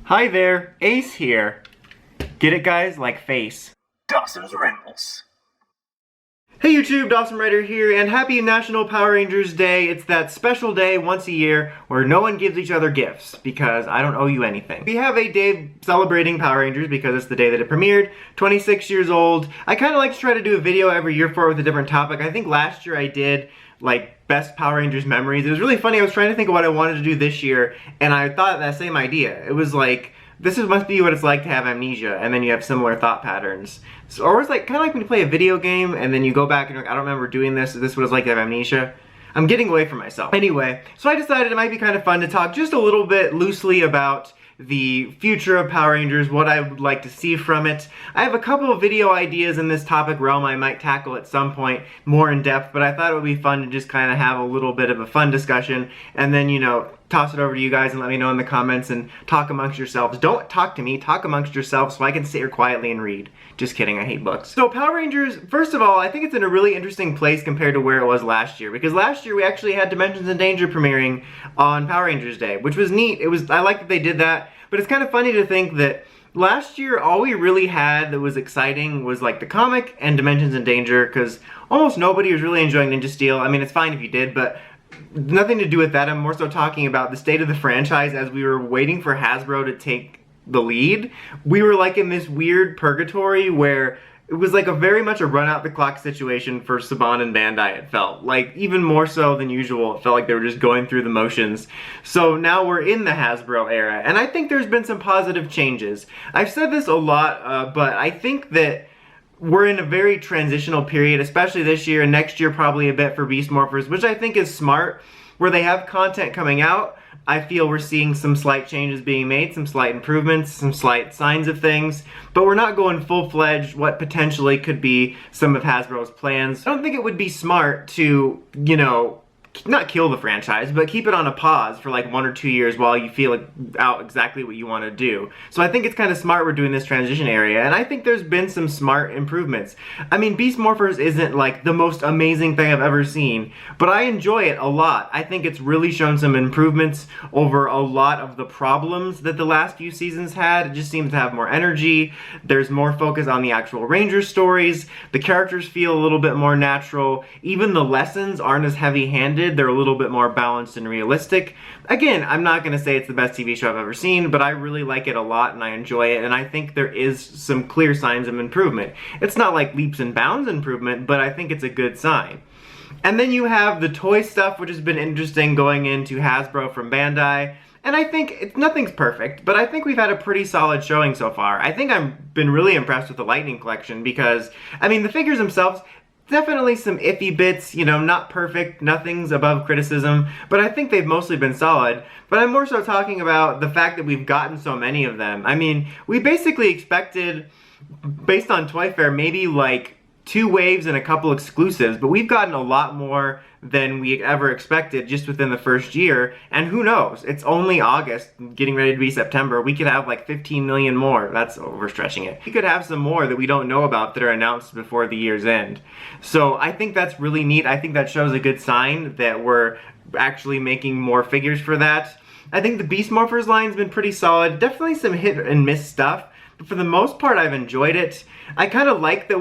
Hi there, Ace here. Get it, guys? Like face. Dawson's Rambles. Hey YouTube, Dawson Writer here, and happy National Power Rangers Day. It's that special day once a year where no one gives each other gifts, because I don't owe you anything. We have a day celebrating Power Rangers because it's the day that it premiered, 26 years old. I kind of like to try to do a video every year for it with a different topic. I think last year I did, like, best Power Rangers memories. It was really funny. I was trying to think of what I wanted to do this year, and I thought that same idea. It was like, must be what it's like to have amnesia, and then you have similar thought patterns. So, or it's like, kind of like when you play a video game, and then you go back and you're like, I don't remember doing this, is this what it's like to have amnesia? I'm getting away from myself. Anyway, so I decided it might be kind of fun to talk just a little bit loosely about the future of Power Rangers, what I would like to see from it. I have a couple of video ideas in this topic realm I might tackle at some point more in depth, but I thought it would be fun to just kind of have a little bit of a fun discussion, and then, you know, toss it over to you guys and let me know in the comments and talk amongst yourselves. Don't talk to me, talk amongst yourselves so I can sit here quietly and read. Just kidding, I hate books. So Power Rangers, first of all, I think it's in a really interesting place compared to where it was last year, because last year we actually had Dimensions in Danger premiering on Power Rangers Day, which was neat. I like that they did that, but it's kind of funny to think that last year all we really had that was exciting was like the comic and Dimensions in Danger, because almost nobody was really enjoying Ninja Steel. I mean, it's fine if you did, but nothing to do with that. I'm more so talking about the state of the franchise as we were waiting for Hasbro to take the lead. We were like in this weird purgatory where it was like a very much a run out the clock situation for Saban and Bandai, it felt. Like, even more so than usual, it felt like they were just going through the motions. So now we're in the Hasbro era, and I think there's been some positive changes. I've said this a lot, but I think that we're in a very transitional period, especially this year, and next year probably a bit for Beast Morphers, which I think is smart. Where they have content coming out, I feel we're seeing some slight changes being made, some slight improvements, some slight signs of things, but we're not going full-fledged what potentially could be some of Hasbro's plans. I don't think it would be smart to, you know, not kill the franchise, but keep it on a pause for like 1 or 2 years while you feel out exactly what you want to do. So I think it's kind of smart we're doing this transition area, and I think there's been some smart improvements. I mean, Beast Morphers isn't like the most amazing thing I've ever seen, but I enjoy it a lot. I think it's really shown some improvements over a lot of the problems that the last few seasons had. It just seems to have more energy. There's more focus on the actual Ranger stories. The characters feel a little bit more natural. Even the lessons aren't as heavy-handed. They're a little bit more balanced and realistic. Again, I'm not going to say it's the best TV show I've ever seen, but I really like it a lot and I enjoy it, and I think there is some clear signs of improvement. It's not like leaps and bounds improvement, but I think it's a good sign. And then you have the toy stuff, which has been interesting going into Hasbro from Bandai. And I think nothing's perfect, but I think we've had a pretty solid showing so far. I think I've been really impressed with the Lightning collection because, I mean, the figures themselves, definitely some iffy bits, you know, not perfect, nothing's above criticism, but I think they've mostly been solid. But I'm more so talking about the fact that we've gotten so many of them. I mean, we basically expected, based on Toy Fair, maybe like 2 waves and a couple exclusives, but we've gotten a lot more than we ever expected just within the first year, and who knows, it's only August, getting ready to be September, we could have like 15 million more. That's overstretching it. We could have some more that we don't know about that are announced before the year's end. So I think that's really neat. I think that shows a good sign that we're actually making more figures for that. I think the Beast Morphers line's been pretty solid, definitely some hit and miss stuff, but for the most part I've enjoyed it. I kind of like that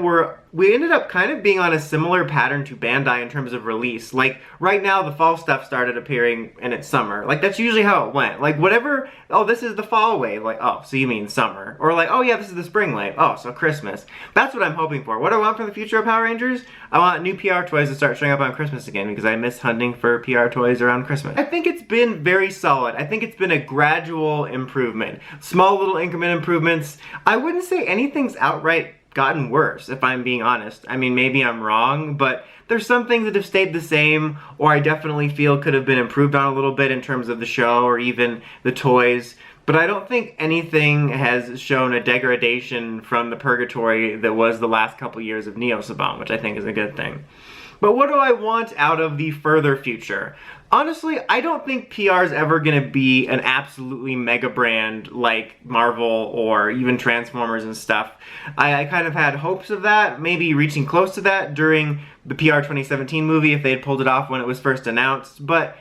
we ended up kind of being on a similar pattern to Bandai in terms of release. Like, right now the fall stuff started appearing and it's summer. Like, that's usually how it went. Like, whatever, oh, this is the fall wave. Like, oh, so you mean summer. Or like, oh yeah, this is the spring wave. Oh, so Christmas. That's what I'm hoping for. What do I want for the future of Power Rangers? I want new PR toys to start showing up on Christmas again because I miss hunting for PR toys around Christmas. I think it's been very solid. I think it's been a gradual improvement. Small little increment improvements. I wouldn't say anything's outright gotten worse, if I'm being honest. I mean, maybe I'm wrong, but there's some things that have stayed the same, or I definitely feel could have been improved on a little bit in terms of the show or even the toys. But I don't think anything has shown a degradation from the purgatory that was the last couple years of Neo Saban, which I think is a good thing. But what do I want out of the further future? Honestly, I don't think PR is ever going to be an absolutely mega brand like Marvel or even Transformers and stuff. I kind of had hopes of that, maybe reaching close to that during the PR 2017 movie if they had pulled it off when it was first announced. But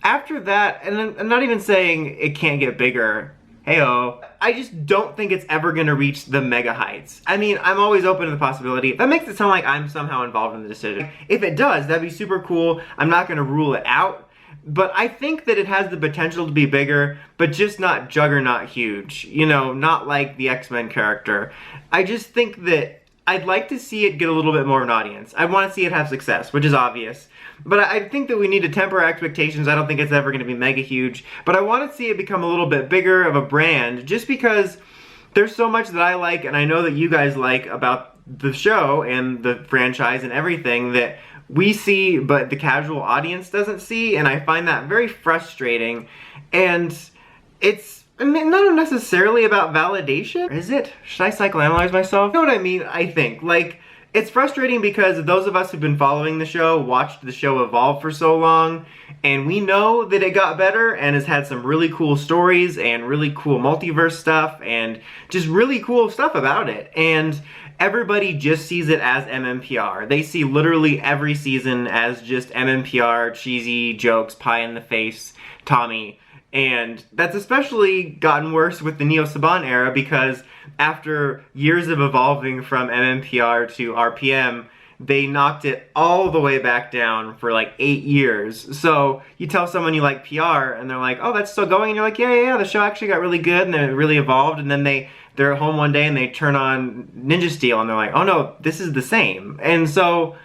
after that, and I'm not even saying it can't get bigger, Heyo. I just don't think it's ever gonna reach the mega heights. I mean, I'm always open to the possibility. That makes it sound like I'm somehow involved in the decision. If it does, that'd be super cool. I'm not gonna rule it out. But I think that it has the potential to be bigger, but just not juggernaut huge. You know, not like the X-Men character. I just think that I'd like to see it get a little bit more of an audience. I want to see it have success, which is obvious. But I think that we need to temper our expectations. I don't think it's ever going to be mega huge. But I want to see it become a little bit bigger of a brand, just because there's so much that I like, and I know that you guys like about the show and the franchise and everything that we see, but the casual audience doesn't see, and I find that very frustrating. And it's not necessarily about validation. Is it? Should I psychoanalyze myself? You know what I mean? I think. Like, it's frustrating because those of us who've been following the show watched the show evolve for so long, and we know that it got better and has had some really cool stories and really cool multiverse stuff and just really cool stuff about it. And everybody just sees it as MMPR. They see literally every season as just MMPR, cheesy jokes, pie in the face, Tommy. And that's especially gotten worse with the Neo Saban era, because after years of evolving from MMPR to RPM, they knocked it all the way back down for like 8 years. So you tell someone you like PR and they're like, oh, that's still going? And you're like, yeah, the show actually got really good and it really evolved. And then they're at home one day and they turn on Ninja Steel and they're like, oh no, this is the same. And so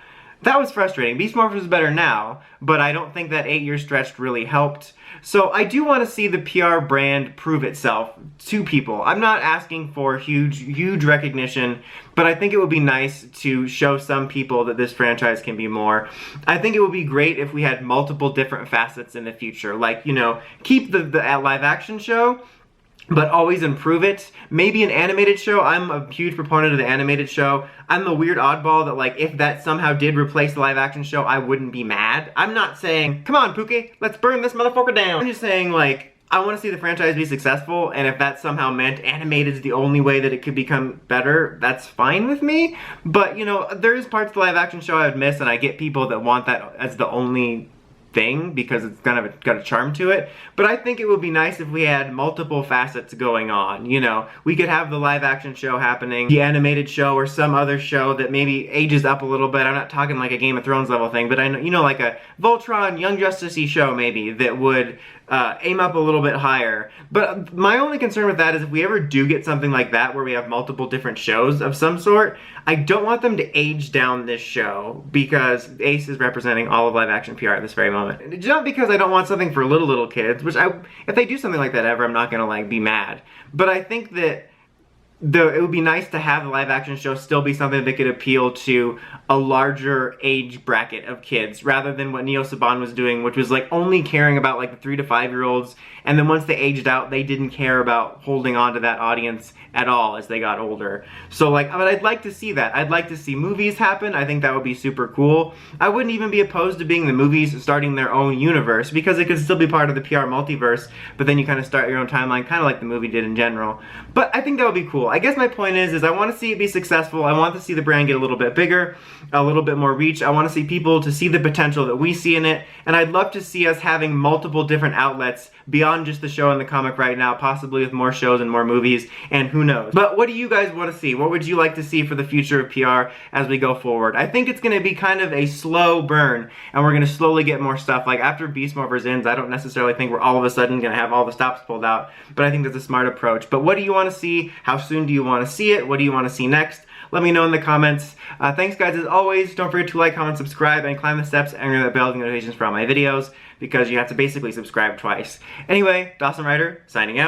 that was frustrating. Beast Morphers is better now, but I don't think that 8-year stretch really helped. So I do want to see the PR brand prove itself to people. I'm not asking for huge recognition, but I think it would be nice to show some people that this franchise can be more. I think it would be great if we had multiple different facets in the future. Like, you know, keep the live action show, but always improve it. Maybe an animated show. I'm a huge proponent of the animated show. I'm the weird oddball that, like, if that somehow did replace the live action show, I wouldn't be mad. I'm not saying, come on, Pookie, let's burn this motherfucker down. I'm just saying, like, I want to see the franchise be successful, and if that somehow meant animated is the only way that it could become better, that's fine with me. But, you know, there's parts of the live action show I would miss, and I get people that want that as the only thing because it's kind of got a charm to it. But I think it would be nice if we had multiple facets going on. You know, we could have the live action show happening, the animated show, or some other show that maybe ages up a little bit. I'm not talking like a Game of Thrones level thing, but I know, you know, like a Voltron, Young Justice-y show maybe that would aim up a little bit higher. But my only concern with that is if we ever do get something like that where we have multiple different shows of some sort, I don't want them to age down this show because Ace is representing all of live action PR at this very moment. It's not because I don't want something for little kids, which if they do something like that ever, I'm not gonna like be mad. But I think that it would be nice to have the live action show still be something that could appeal to a larger age bracket of kids rather than what Neo Saban was doing, which was like only caring about like the 3 to 5 year olds, and then once they aged out they didn't care about holding on to that audience at all as they got older. So like, but I'd like to see that. I'd like to see movies happen. I think that would be super cool. I wouldn't even be opposed to being the movies starting their own universe because it could still be part of the PR multiverse, but then you kind of start your own timeline, kind of like the movie did in general. But I think that would be cool. I guess my point is I want to see it be successful. I want to see the brand get a little bit bigger, a little bit more reach. I want to see people to see the potential that we see in it, and I'd love to see us having multiple different outlets beyond just the show and the comic right now, possibly with more shows and more movies, and who knows. But what do you guys want to see? What would you like to see for the future of PR as we go forward? I think it's going to be kind of a slow burn, and we're going to slowly get more stuff. Like after Beast Morphers ends, I don't necessarily think we're all of a sudden going to have all the stops pulled out, but I think that's a smart approach. But what do you want to see? How soon do you want to see it? What do you want to see next? Let me know in the comments. Thanks guys as always. Don't forget to like, comment, subscribe, and climb the steps and ring that bell notifications for all my videos because you have to basically subscribe twice. Anyway, Dawson Ryder signing out.